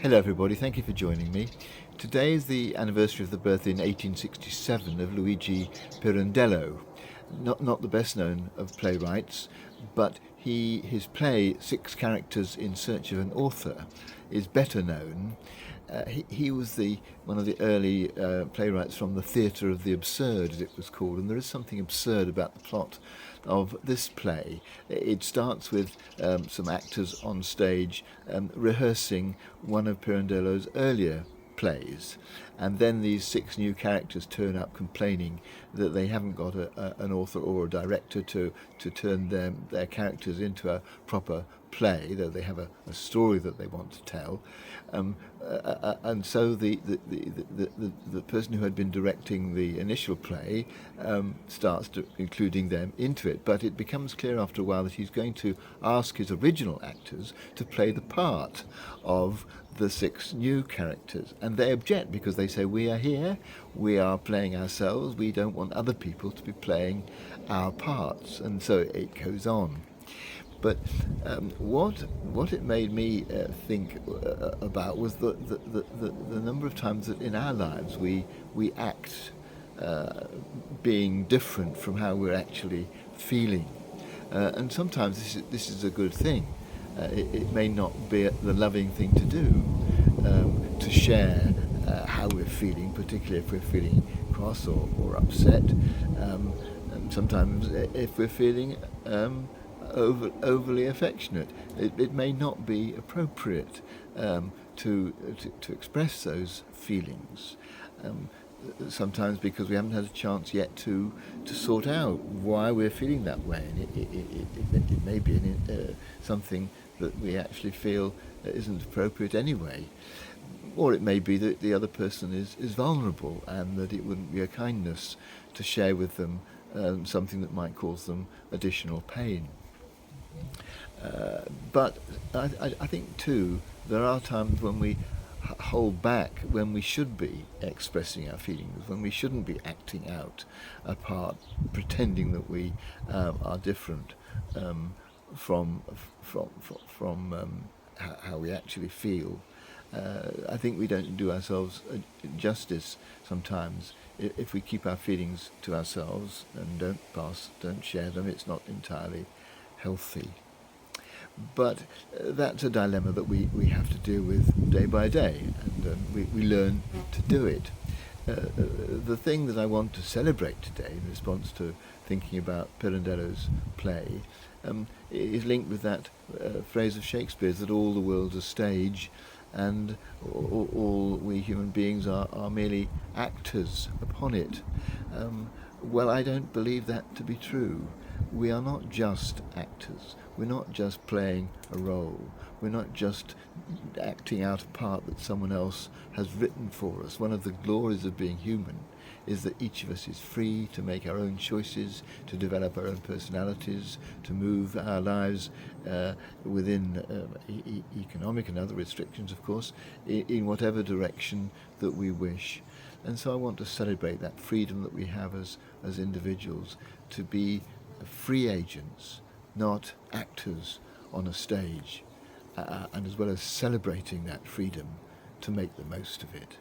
Hello everybody, thank you for joining me. Today is the anniversary of the birth in 1867 of Luigi Pirandello. Not the best known of playwrights, but his play Six Characters in Search of an Author is better known. He was one of the early playwrights from the theatre of the absurd, as it was called, and there is something absurd about the plot of this play. It starts with some actors on stage rehearsing one of Pirandello's earlier plays, and then these six new characters turn up complaining that they haven't got an author or a director to turn their characters into a proper play, though they have a story that they want to tell. And so the person who had been directing the initial play starts including them into it, but it becomes clear after a while that he's going to ask his original actors to play the part of the six new characters, and they object because they say, we are here, we are playing ourselves, we don't want other people to be playing our parts, and so it goes on. But what it made me think about was the number of times that in our lives we act being different from how we're actually feeling, and sometimes this is a good thing. It may not be the loving thing to do, to share how we're feeling, particularly if we're feeling cross or upset. And sometimes if we're feeling overly affectionate, it may not be appropriate to express those feelings. Sometimes because we haven't had a chance yet to sort out why we're feeling that way, and it may be something that we actually feel isn't appropriate anyway, or it may be that the other person is vulnerable and that it wouldn't be a kindness to share with them something that might cause them additional pain. But I think too there are times when we hold back, when we should be expressing our feelings, when we shouldn't be acting out a part, pretending that we are different from how we actually feel. I think we don't do ourselves justice sometimes if we keep our feelings to ourselves and don't share them. It's not entirely healthy. But that's a dilemma that we have to deal with day by day, and we learn to do it. The thing that I want to celebrate today in response to thinking about Pirandello's play is linked with that phrase of Shakespeare's that all the world's a stage and all we human beings are merely actors upon it. Well, I don't believe that to be true. We are not just actors. We're not just playing a role. We're not just acting out a part that someone else has written for us. One of the glories of being human is that each of us is free to make our own choices, to develop our own personalities, to move our lives within economic and other restrictions, of course, in whatever direction that we wish. And so I want to celebrate that freedom that we have as individuals to be free agents, not actors on a stage, and as well as celebrating that freedom, to make the most of it.